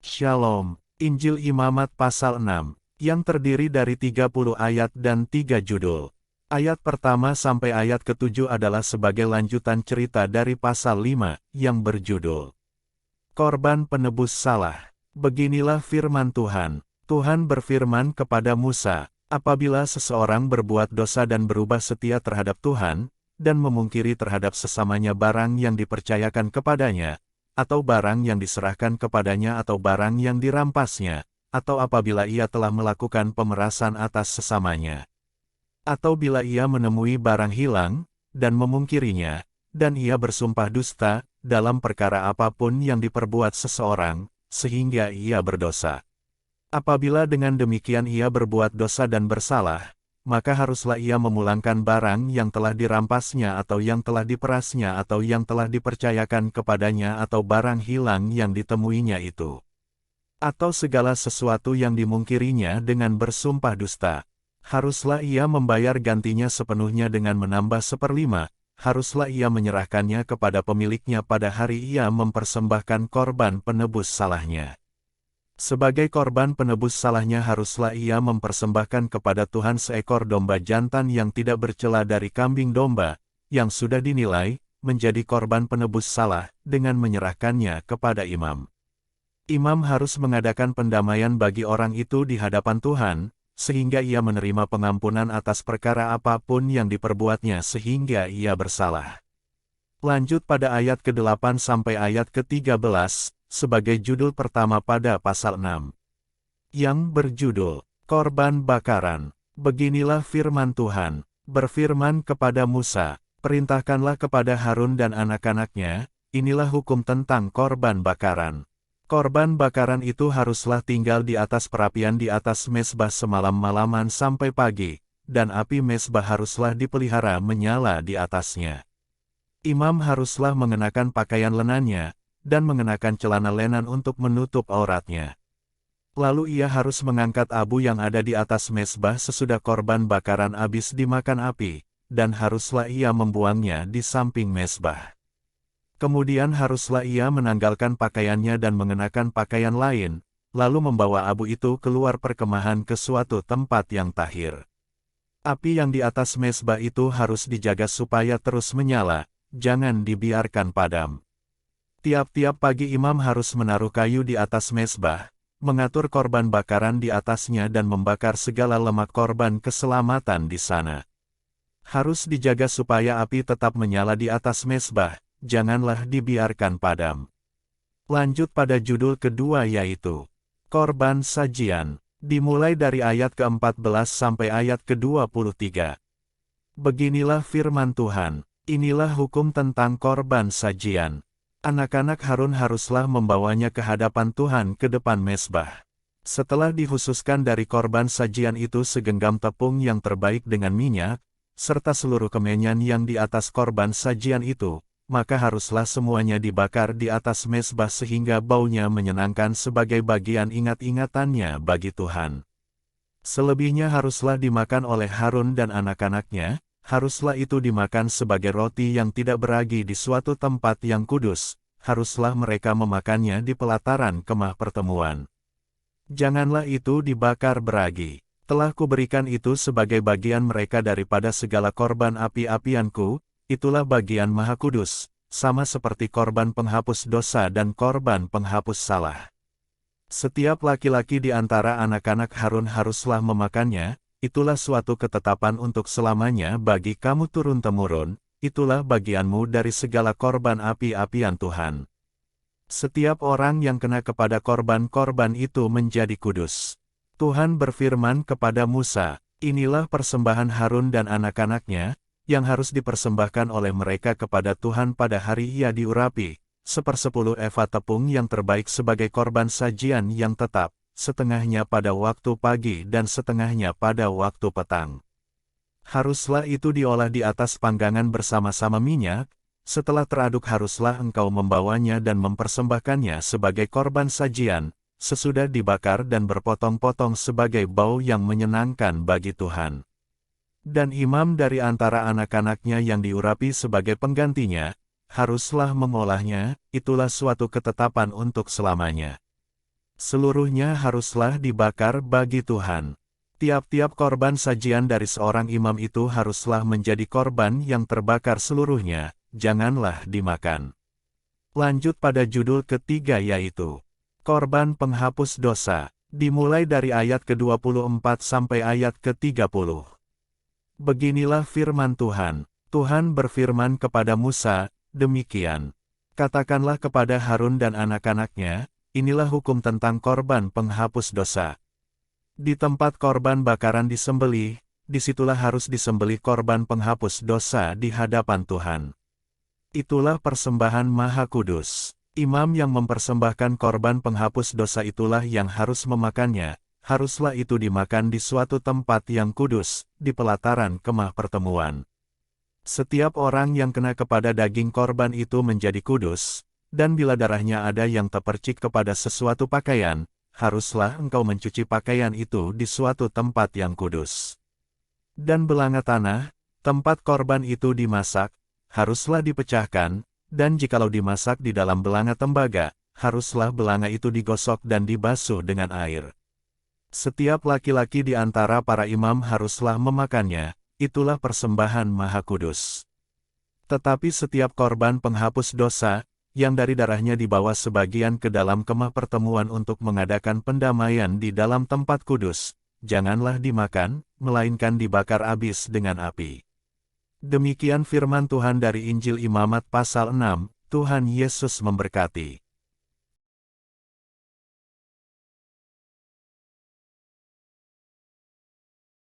Shalom, Injil Imamat pasal 6, yang terdiri dari 30 ayat dan 3 judul. Ayat pertama sampai ayat ke-7 adalah sebagai lanjutan cerita dari pasal 5, yang berjudul Korban Penebus Salah. Beginilah firman Tuhan. Tuhan berfirman kepada Musa, apabila seseorang berbuat dosa dan berubah setia terhadap Tuhan, dan memungkiri terhadap sesamanya barang yang dipercayakan kepadanya, atau barang yang diserahkan kepadanya atau barang yang dirampasnya, atau apabila ia telah melakukan pemerasan atas sesamanya. Atau bila ia menemui barang hilang, dan memungkirinya, dan ia bersumpah dusta, dalam perkara apapun yang diperbuat seseorang, sehingga ia berdosa. Apabila dengan demikian ia berbuat dosa dan bersalah, maka haruslah ia memulangkan barang yang telah dirampasnya atau yang telah diperasnya atau yang telah dipercayakan kepadanya atau barang hilang yang ditemuinya itu. Atau segala sesuatu yang dimungkirinya dengan bersumpah dusta. Haruslah ia membayar gantinya sepenuhnya dengan menambah 1/5, haruslah ia menyerahkannya kepada pemiliknya pada hari ia mempersembahkan korban penebus salahnya. Sebagai korban penebus salahnya haruslah ia mempersembahkan kepada Tuhan seekor domba jantan yang tidak bercela dari kambing domba, yang sudah dinilai menjadi korban penebus salah, dengan menyerahkannya kepada imam. Imam harus mengadakan pendamaian bagi orang itu di hadapan Tuhan, sehingga ia menerima pengampunan atas perkara apapun yang diperbuatnya sehingga ia bersalah. Lanjut pada ayat ke-8 sampai ayat ke-13, sebagai judul pertama pada pasal 6. Yang berjudul, Korban Bakaran. Beginilah firman Tuhan, berfirman kepada Musa, perintahkanlah kepada Harun dan anak-anaknya, inilah hukum tentang korban bakaran. Korban bakaran itu haruslah tinggal di atas perapian di atas mezbah semalam-malaman sampai pagi, dan api mezbah haruslah dipelihara menyala di atasnya. Imam haruslah mengenakan pakaian lenannya, dan mengenakan celana lenan untuk menutup auratnya. Lalu ia harus mengangkat abu yang ada di atas mezbah sesudah korban bakaran habis dimakan api, dan haruslah ia membuangnya di samping mezbah. Kemudian haruslah ia menanggalkan pakaiannya dan mengenakan pakaian lain, lalu membawa abu itu keluar perkemahan ke suatu tempat yang tahir. Api yang di atas mezbah itu harus dijaga supaya terus menyala, jangan dibiarkan padam. Tiap-tiap pagi imam harus menaruh kayu di atas mezbah, mengatur korban bakaran di atasnya dan membakar segala lemak korban keselamatan di sana. Harus dijaga supaya api tetap menyala di atas mezbah, janganlah dibiarkan padam. Lanjut pada judul kedua yaitu, Korban Sajian, dimulai dari ayat ke-14 sampai ayat ke-23. Beginilah firman Tuhan, inilah hukum tentang korban sajian. Anak-anak Harun haruslah membawanya ke hadapan Tuhan ke depan mezbah. Setelah dikhususkan dari korban sajian itu segenggam tepung yang terbaik dengan minyak, serta seluruh kemenyan yang di atas korban sajian itu, maka haruslah semuanya dibakar di atas mezbah sehingga baunya menyenangkan sebagai bagian ingat-ingatannya bagi Tuhan. Selebihnya haruslah dimakan oleh Harun dan anak-anaknya, haruslah itu dimakan sebagai roti yang tidak beragi di suatu tempat yang kudus, haruslah mereka memakannya di pelataran kemah pertemuan. Janganlah itu dibakar beragi, telah kuberikan itu sebagai bagian mereka daripada segala korban api-apianku, itulah bagian maha kudus, sama seperti korban penghapus dosa dan korban penghapus salah. Setiap laki-laki di antara anak-anak Harun haruslah memakannya, itulah suatu ketetapan untuk selamanya bagi kamu turun-temurun, itulah bagianmu dari segala korban api-apian Tuhan. Setiap orang yang kena kepada korban-korban itu menjadi kudus. Tuhan berfirman kepada Musa, inilah persembahan Harun dan anak-anaknya, yang harus dipersembahkan oleh mereka kepada Tuhan pada hari ia diurapi, 1/10 eva tepung yang terbaik sebagai korban sajian yang tetap, setengahnya pada waktu pagi dan setengahnya pada waktu petang. Haruslah itu diolah di atas panggangan bersama-sama minyak, setelah teraduk haruslah engkau membawanya dan mempersembahkannya sebagai korban sajian, sesudah dibakar dan berpotong-potong sebagai bau yang menyenangkan bagi Tuhan. Dan imam dari antara anak-anaknya yang diurapi sebagai penggantinya, haruslah mengolahnya, itulah suatu ketetapan untuk selamanya. Seluruhnya haruslah dibakar bagi Tuhan. Tiap-tiap korban sajian dari seorang imam itu haruslah menjadi korban yang terbakar seluruhnya, janganlah dimakan. Lanjut pada judul ketiga yaitu Korban Penghapus Dosa, dimulai dari ayat ke-24 sampai ayat ke-30. Beginilah firman Tuhan. Tuhan berfirman kepada Musa, demikian. Katakanlah kepada Harun dan anak-anaknya, inilah hukum tentang korban penghapus dosa. Di tempat korban bakaran disembelih, disitulah harus disembelih korban penghapus dosa di hadapan Tuhan. Itulah persembahan Maha Kudus. Imam yang mempersembahkan korban penghapus dosa itulah yang harus memakannya, haruslah itu dimakan di suatu tempat yang kudus, di pelataran kemah pertemuan. Setiap orang yang kena kepada daging korban itu menjadi kudus, dan bila darahnya ada yang terpercik kepada sesuatu pakaian, haruslah engkau mencuci pakaian itu di suatu tempat yang kudus. Dan belanga tanah, tempat korban itu dimasak, haruslah dipecahkan, dan jikalau dimasak di dalam belanga tembaga, haruslah belanga itu digosok dan dibasuh dengan air. Setiap laki-laki di antara para imam haruslah memakannya, itulah persembahan Maha Kudus. Tetapi setiap korban penghapus dosa, yang dari darahnya dibawa sebagian ke dalam kemah pertemuan untuk mengadakan pendamaian di dalam tempat kudus, janganlah dimakan, melainkan dibakar habis dengan api. Demikian firman Tuhan dari Injil Imamat pasal 6, Tuhan Yesus memberkati.